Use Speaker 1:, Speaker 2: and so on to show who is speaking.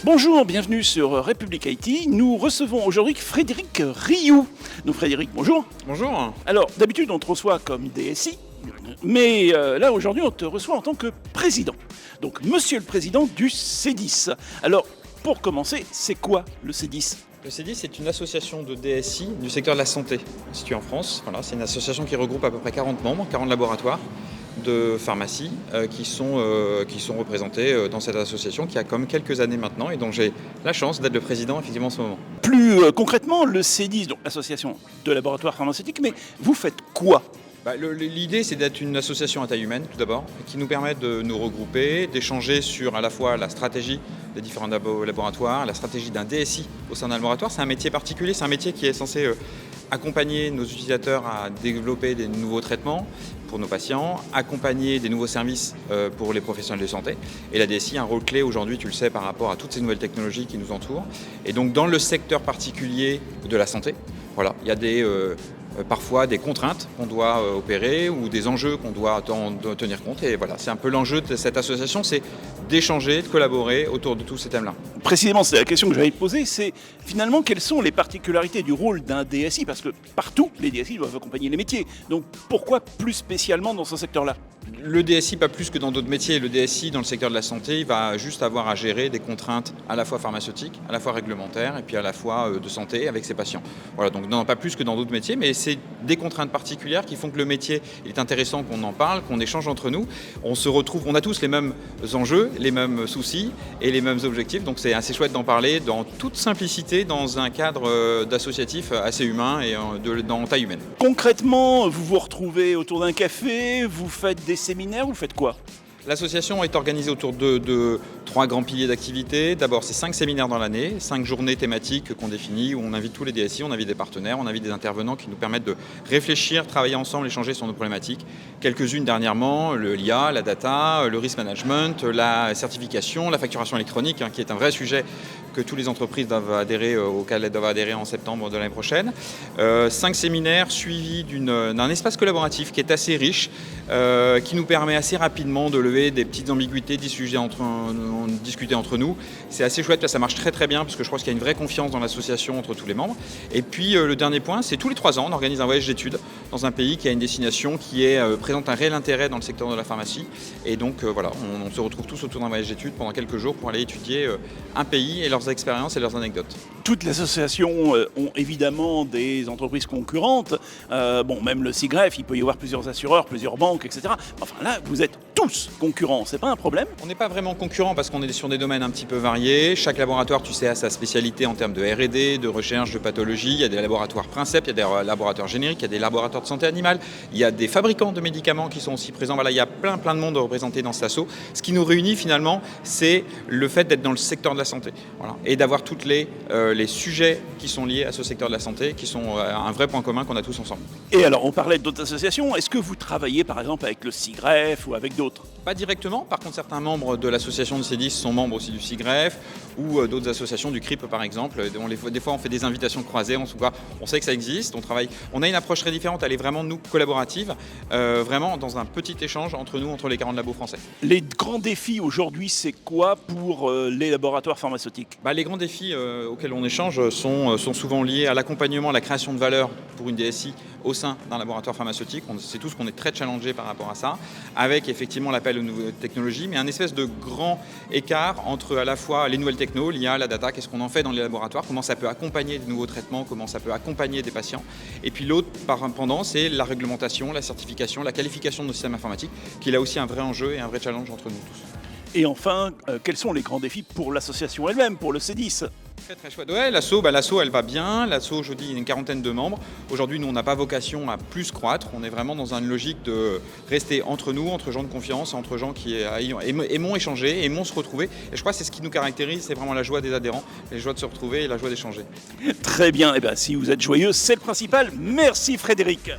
Speaker 1: Bonjour, bienvenue sur République IT. Nous recevons aujourd'hui Frédéric Rioux. Donc Frédéric, bonjour.
Speaker 2: Bonjour.
Speaker 1: Alors, d'habitude, on te reçoit comme DSI, mais là, aujourd'hui, on te reçoit en tant que président. Donc, monsieur le président du C10. Alors, pour commencer, c'est quoi le C10 ?
Speaker 2: Le C10, c'est une association de DSI du secteur de la santé située en France. Voilà, c'est une association qui regroupe à peu près 40 membres, 40 laboratoires de pharmacie qui sont représentés dans cette association qui a comme quelques années maintenant et dont j'ai la chance d'être le président effectivement en ce moment.
Speaker 1: Plus concrètement, le C10, donc l'association de laboratoires pharmaceutiques, mais vous faites quoi ?
Speaker 2: L'idée, c'est d'être une association à taille humaine, tout d'abord, qui nous permet de nous regrouper, d'échanger sur à la fois la stratégie des différents laboratoires, la stratégie d'un DSI au sein d'un laboratoire. C'est un métier particulier, c'est un métier qui est censé accompagner nos utilisateurs à développer des nouveaux traitements pour nos patients, accompagner des nouveaux services pour les professionnels de santé. Et la DSI a un rôle clé aujourd'hui, tu le sais, par rapport à toutes ces nouvelles technologies qui nous entourent. Et donc, dans le secteur particulier de la santé, voilà, il y a parfois des contraintes qu'on doit opérer ou des enjeux qu'on doit tenir compte. Et voilà, c'est un peu l'enjeu de cette association, c'est d'échanger, de collaborer autour de tous ces thèmes-là.
Speaker 1: Précisément, c'est la question que j'allais te poser, c'est finalement quelles sont les particularités du rôle d'un DSI ? Parce que partout, les DSI doivent accompagner les métiers. Donc pourquoi plus spécialement dans ce secteur-là ?
Speaker 2: Le DSI, pas plus que dans d'autres métiers. Le DSI, dans le secteur de la santé, il va juste avoir à gérer des contraintes à la fois pharmaceutiques, à la fois réglementaires et puis à la fois de santé avec ses patients. Voilà, donc non, pas plus que dans d'autres métiers, mais c'est des contraintes particulières qui font que le métier est intéressant, qu'on en parle, qu'on échange entre nous. On se retrouve, on a tous les mêmes enjeux, les mêmes soucis et les mêmes objectifs. Donc c'est assez chouette d'en parler dans toute simplicité, dans un cadre d'associatif assez humain et dans taille humaine.
Speaker 1: Concrètement, vous vous retrouvez autour d'un café, vous faites des séminaires, vous faites quoi ?
Speaker 2: L'association est organisée autour de 3 grands piliers d'activité. D'abord, c'est 5 séminaires dans l'année, 5 journées thématiques qu'on définit, où on invite tous les DSI, on invite des partenaires, on invite des intervenants qui nous permettent de réfléchir, travailler ensemble, échanger sur nos problématiques. Quelques-unes dernièrement, l'IA, la data, le risk management, la certification, la facturation électronique, qui est un vrai sujet que toutes les entreprises auxquelles elles doivent adhérer en septembre de l'année prochaine. 5 séminaires suivis d'un espace collaboratif qui est assez riche, qui nous permet assez rapidement de lever des petites ambiguïtés, discuter entre nous. C'est assez chouette, là, ça marche très très bien parce que je pense qu'il y a une vraie confiance dans l'association entre tous les membres. Et puis le dernier point, c'est tous les 3 ans, on organise un voyage d'études dans un pays qui a une destination qui présente un réel intérêt dans le secteur de la pharmacie. Et donc voilà, on se retrouve tous autour d'un voyage d'études pendant quelques jours pour aller étudier un pays et leurs expériences et leurs anecdotes.
Speaker 1: Toutes les associations ont évidemment des entreprises concurrentes. Même le CIGREF, il peut y avoir plusieurs assureurs, plusieurs banques, etc. Enfin là, vous êtes tous concurrents, c'est pas un problème ?
Speaker 2: On n'est pas vraiment concurrents parce qu'on est sur des domaines un petit peu variés. Chaque laboratoire, tu sais, a sa spécialité en termes de R&D, de recherche, de pathologie. Il y a des laboratoires Princeps, il y a des laboratoires génériques, il y a des laboratoires de santé animale, il y a des fabricants de médicaments qui sont aussi présents. Voilà, il y a plein de monde représenté dans cet asso. Ce qui nous réunit finalement, c'est le fait d'être dans le secteur de la santé. Voilà, et d'avoir tous les sujets qui sont liés à ce secteur de la santé, qui sont un vrai point commun qu'on a tous ensemble.
Speaker 1: Et alors, on parlait d'autres associations. Est-ce que vous travaillez par exemple avec le CIGREF ou avec d'autres ?
Speaker 2: Pas directement. Par contre, certains membres de l'association de C10 sont membres aussi du CIGREF ou d'autres associations du CRIP par exemple. Des fois, on fait des invitations croisées. On sait que ça existe. On a une approche très différente. Elle est vraiment, nous, collaborative. Vraiment dans un petit échange entre les 40 labos français.
Speaker 1: Les grands défis aujourd'hui, c'est quoi pour les laboratoires pharmaceutiques ?
Speaker 2: Les grands défis auxquels on échange sont souvent liés à l'accompagnement, à la création de valeur pour une DSI au sein d'un laboratoire pharmaceutique. C'est tout ce qu'on est très challengé par rapport à ça, avec effectivement l'appel aux nouvelles technologies, mais un espèce de grand écart entre à la fois les nouvelles techno, l'IA, la data, qu'est-ce qu'on en fait dans les laboratoires, comment ça peut accompagner de nouveaux traitements, comment ça peut accompagner des patients. Et puis l'autre pendant, c'est la réglementation, la certification, la qualification de nos systèmes informatiques, qui est là aussi un vrai enjeu et un vrai challenge entre nous tous.
Speaker 1: Et enfin, quels sont les grands défis pour l'association elle-même, pour le C10 ?
Speaker 2: Très très chouette. Ouais, l'asso elle va bien. L'asso aujourd'hui, il y a une quarantaine de membres. Aujourd'hui, nous, on n'a pas vocation à plus croître. On est vraiment dans une logique de rester entre nous, entre gens de confiance, entre gens qui aimons échanger, aimons se retrouver. Et je crois que c'est ce qui nous caractérise, c'est vraiment la joie des adhérents, la joie de se retrouver et la joie d'échanger.
Speaker 1: Très bien. Si vous êtes joyeux, c'est le principal. Merci Frédéric.